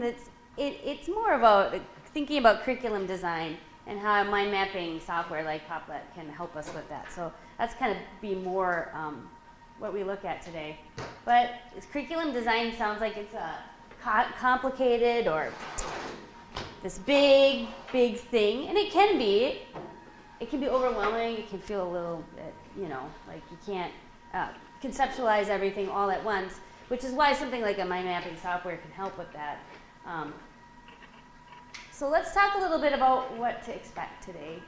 that's it's more about thinking about curriculum design and how mind mapping software like Popplet can help us with that. So that's kind of be more what we look at today. But curriculum design sounds like it's a complicated or this big thing, and it can be overwhelming. It can feel a little bit, like you can't conceptualize everything all at once, which is why something like a mind mapping software can help with that. So let's talk a little bit about what to expect today.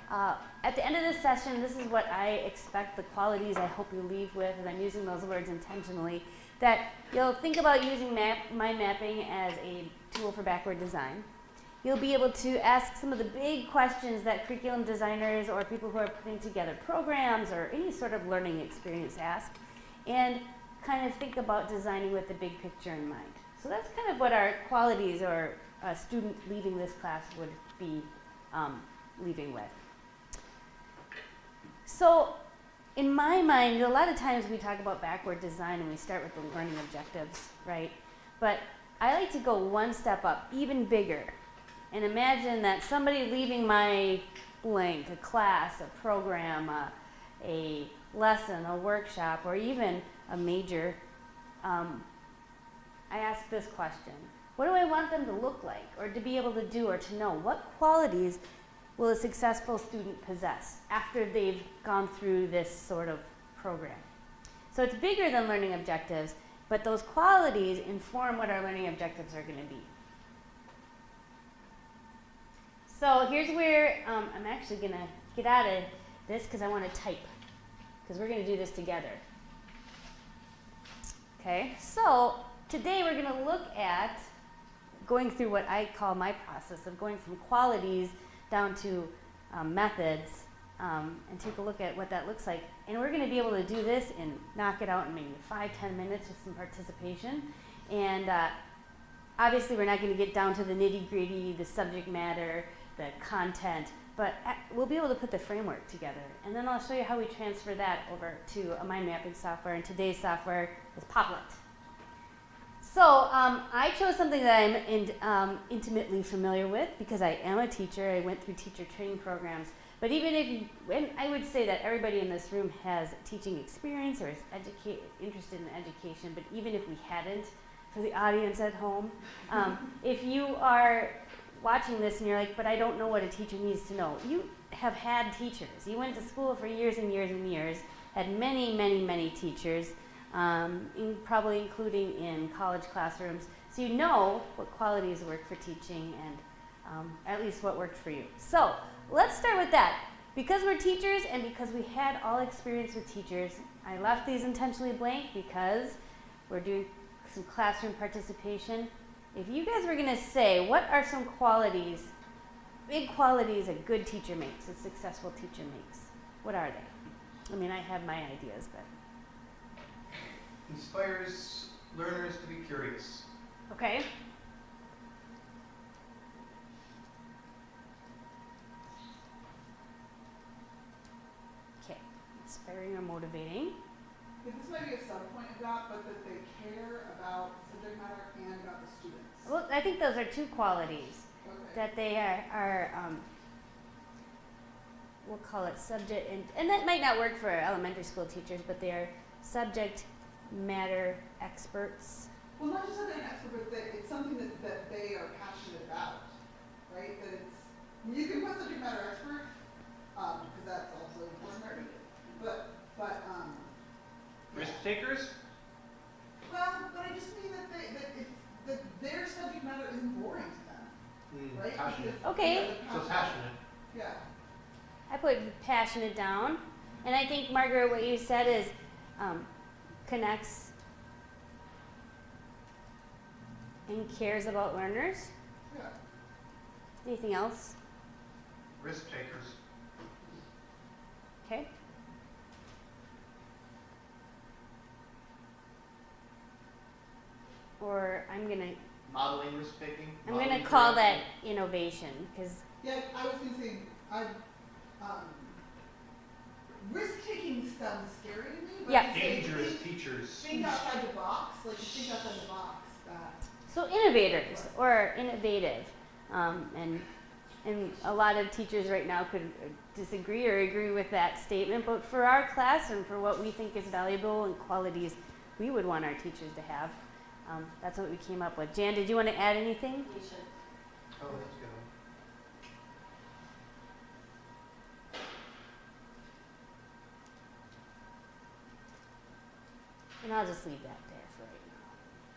At the end of this session, this is what I expect, the qualities I hope you leave with, and I'm using those words intentionally, that you'll think about using mind mapping as a tool for backward design. You'll be able to ask some of the big questions that curriculum designers or people who are putting together programs or any sort of learning experience ask, and kind of think about designing with the big picture in mind. So that's kind of what our qualities or a student leaving this class would be leaving with. So in my mind, a lot of times we talk about backward design and we start with the learning objectives, right? But I like to go one step up, even bigger, and imagine that somebody leaving my blank, a class, a program, a lesson, a workshop, or even a major, I ask this question: what do I want them to look like, or to be able to do, or to know? What qualities will a successful student possess after they've gone through this sort of program? So it's bigger than learning objectives, but those qualities inform what our learning objectives are going to be. So here's where I'm actually going to get out of this because I want to type, because we're going to do this together. Okay, so today we're going to look at going through what I call my process of going from qualities down to methods, and take a look at what that looks like. And we're going to be able to do this and knock it out in maybe 5-10 minutes with some participation. And obviously we're not going to get down to the nitty-gritty, the subject matter, the content, but we'll be able to put the framework together. And then I'll show you how we transfer that over to a mind mapping software, and today's software is Popplet. So I chose something that I'm intimately familiar with because I am a teacher. I went through teacher training programs. But even and I would say that everybody in this room has teaching experience or is interested in education, but even if we hadn't, for the audience at home, if you are watching this and you're like, but I don't know what a teacher needs to know, you have had teachers. You went to school for years and years and years, had many teachers, probably including in college classrooms. So you know what qualities work for teaching and at least what worked for you. So let's start with that. Because we're teachers and because we had all experience with teachers, I left these intentionally blank because we're doing some classroom participation. If you guys were going to say, what are some qualities, big qualities a good teacher makes, a successful teacher makes, what are they? I mean, I have my ideas, but. Inspires learners to be curious. Okay. Okay. Inspiring or motivating. This might be a sub-point of that, but that they care about subject matter and about the students. Well, I think those are two qualities. Okay. That they are we'll call it subject, and that might not work for elementary school teachers, but they are subject matter experts. Well, not just something an expert, but that it's something that they are passionate about, right? That it's, you can put subject matter expert, because that's also important, right? But Risk takers? well, but I just mean that their subject matter isn't boring to them, right? Passionate. Because, Okay. So passionate. Yeah. I put passionate down, and I think, Margaret, what you said is connects and cares about learners. Yeah. Anything else? Risk takers. Okay. Or I'm gonna Modeling risk taking. I'm gonna call that innovation, because Yeah, I was going to say, risk-taking sounds scary to me, but Yeah. Dangerous teachers. think outside the box, like think outside the box, that. So innovators or innovative, and a lot of teachers right now could disagree or agree with that statement. But for our class and for what we think is valuable and qualities we would want our teachers to have, that's what we came up with. Jan, did you want to add anything? Oh, that's good. And I'll just leave that there for right now,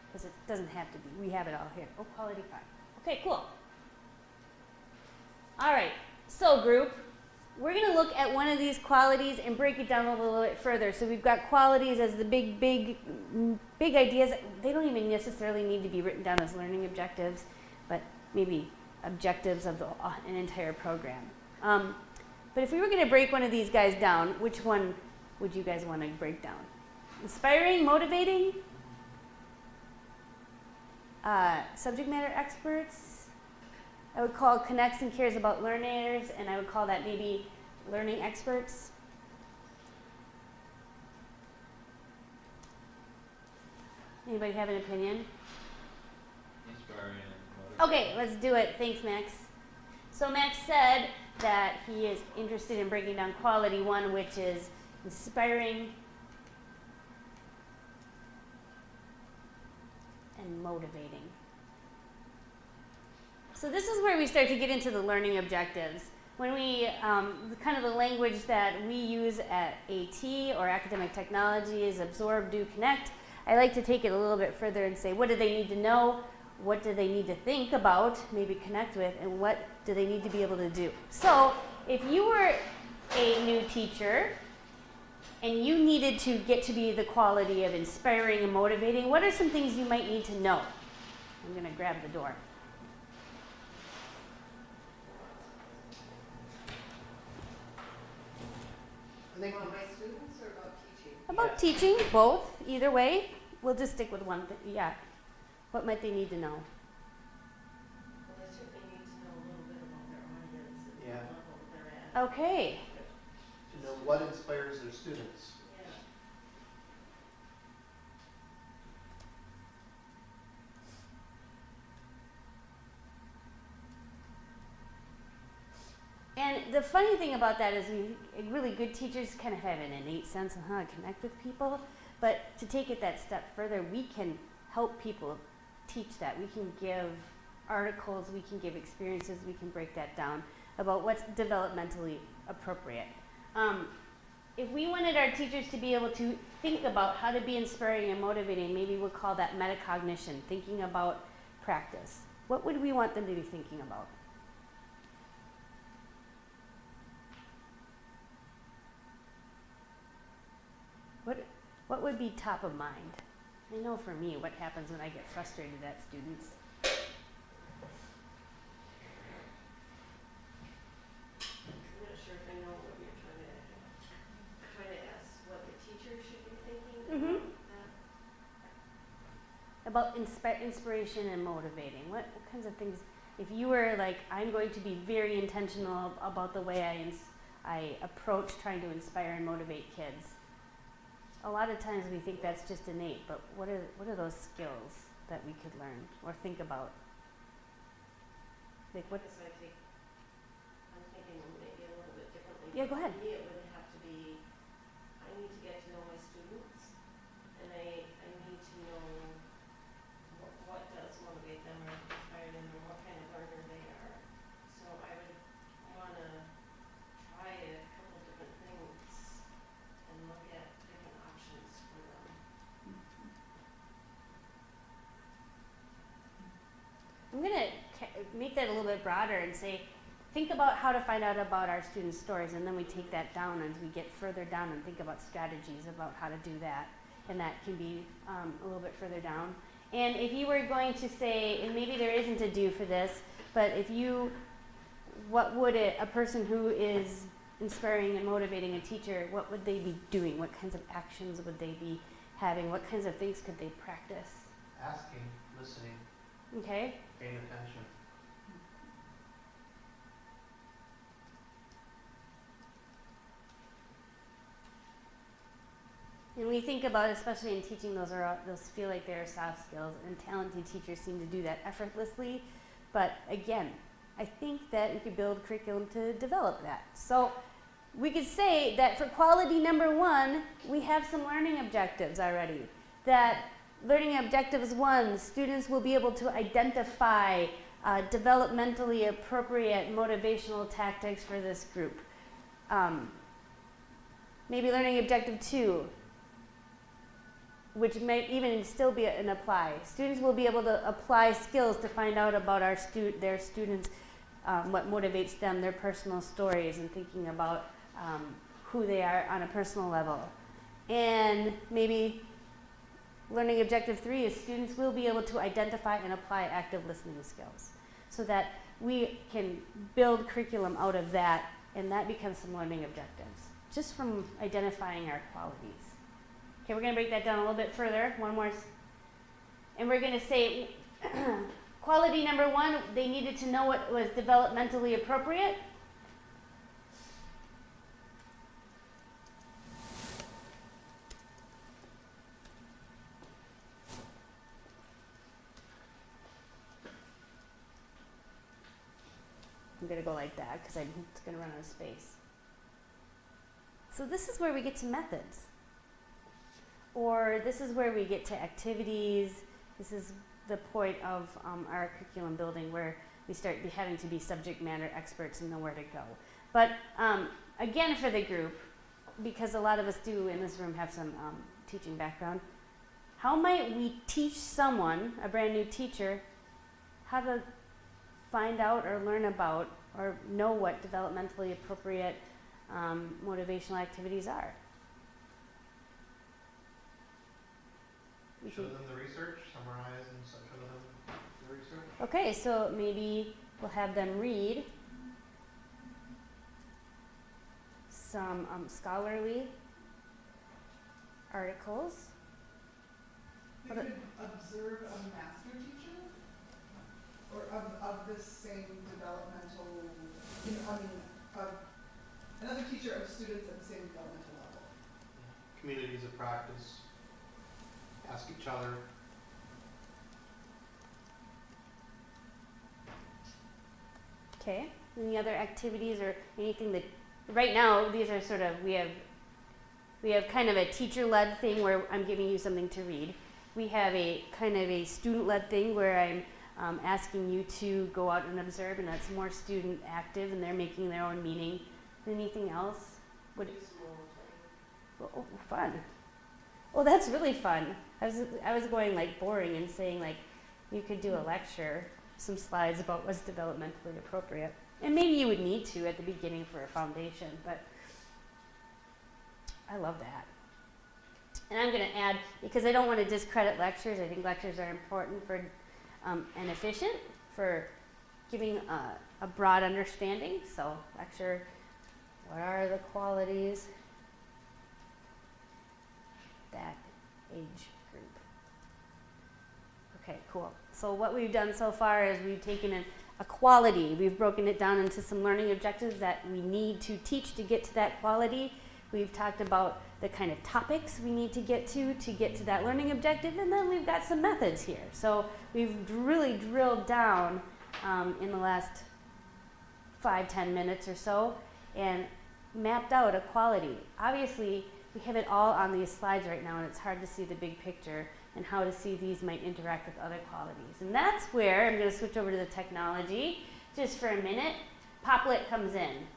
because it doesn't have to be. We have it all here. Oh, quality 5. Okay, cool. All right, so group, we're going to look at one of these qualities and break it down a little bit further. So we've got qualities as the big ideas. They don't even necessarily need to be written down as learning objectives, but maybe objectives of an entire program. But if we were going to break one of these guys down, which one would you guys want to break down? Inspiring, motivating, subject matter experts. I would call connects and cares about learners, and I would call that maybe learning experts. Anybody have an opinion? Inspiring and motivating. Okay, let's do it. Thanks, Max. So Max said that he is interested in breaking down quality 1, which is inspiring and motivating. So this is where we start to get into the learning objectives. When we, kind of the language that we use at AT or academic technology is absorb, do, connect. I like to take it a little bit further and say, what do they need to know? What do they need to think about, maybe connect with, and what do they need to be able to do? So if you were a new teacher and you needed to get to be the quality of inspiring and motivating, what are some things you might need to know? I'm going to grab the door. I think About my students or about teaching? About teaching, both, either way. We'll just stick with one thing. Yeah. What might they need to know? Well, they certainly need to know a little bit about their audience and Yeah. the level they're at. Okay. to know what inspires their students. Yeah. And the funny thing about that is really good teachers kind of have an innate sense of how to connect with people. But to take it that step further, we can help people teach that. We can give articles, we can give experiences, we can break that down about what's developmentally appropriate. If we wanted our teachers to be able to think about how to be inspiring and motivating, maybe we'll call that metacognition, thinking about practice. What would we want them to be thinking about? What would be top of mind? I know for me what happens when I get frustrated at students. I'm not sure if I know what you're trying to ask, what the teacher should be thinking Mhm. about that. About inspiration and motivating. What kinds of things, if you were like, I'm going to be very intentional about the way I approach trying to inspire and motivate kids. A lot of times we think that's just innate, but what are those skills that we could learn or think about? Like what? So I'm thinking maybe a little bit differently. Yeah, go ahead. For me, it would have to be, I need to get to know my students, and I need to know what does motivate them or inspire them, or what kind of learner they are. So I would want to try a couple different things and look at different options for them. I'm going to make that a little bit broader and say, think about how to find out about our students' stories, and then we take that down as we get further down and think about strategies about how to do that. And that can be a little bit further down. And if you were going to say, and maybe there isn't a do for this, but what would a person who is inspiring and motivating a teacher, what would they be doing? What kinds of actions would they be having? What kinds of things could they practice? Asking, listening, Okay? paying attention. And we think about, especially in teaching, those feel like they're soft skills, and talented teachers seem to do that effortlessly. But again, I think that we could build curriculum to develop that. So we could say that for quality number 1, we have some learning objectives already. That learning objectives 1, students will be able to identify developmentally appropriate motivational tactics for this group. Maybe learning objective 2, which may even still be an apply. Students will be able to apply skills to find out about their students, what motivates them, their personal stories, and thinking about who they are on a personal level. And maybe learning objective 3 is students will be able to identify and apply active listening skills, so that we can build curriculum out of that, and that becomes some learning objectives, just from identifying our qualities. Okay, we're going to break that down a little bit further. One more. And we're going to say quality number 1, they needed to know what was developmentally appropriate. I'm going to go like that because it's going to run out of space. So this is where we get to methods. Or this is where we get to activities. This is the point of our curriculum building, where we start having to be subject matter experts and know where to go. But again, for the group, because a lot of us do in this room have some teaching background, how might we teach someone, a brand new teacher, how to find out or learn about or know what developmentally appropriate motivational activities are? Show them the research, summarize and show them the research. Okay, so maybe we'll have them read some scholarly articles. You could observe a master teacher, or of this same developmental, of another teacher of students at the same developmental level. Communities of practice. Ask each other. Okay, any other activities or anything that, right now, these are sort of, we have kind of a teacher-led thing where I'm giving you something to read. We have a kind of a student-led thing where I'm asking you to go out and observe, and that's more student active, and they're making their own meaning. Anything else? Oh, fun. Oh, that's really fun. I was going like boring and saying like you could do a lecture, some slides about what's developmentally appropriate. And maybe you would need to at the beginning for a foundation, but I love that. And I'm going to add, because I don't want to discredit lectures, I think lectures are important for and efficient for giving a broad understanding. So lecture, what are the qualities that age group? Okay, cool. So what we've done so far is we've taken a quality, we've broken it down into some learning objectives that we need to teach to get to that quality. We've talked about the kind of topics we need to get to that learning objective, and then we've got some methods here. So we've really drilled down in the last 5-10 minutes or so and mapped out a quality. Obviously, we have it all on these slides right now, and it's hard to see the big picture and how to see these might interact with other qualities. And that's where I'm going to switch over to the technology just for a minute. Popplet comes in.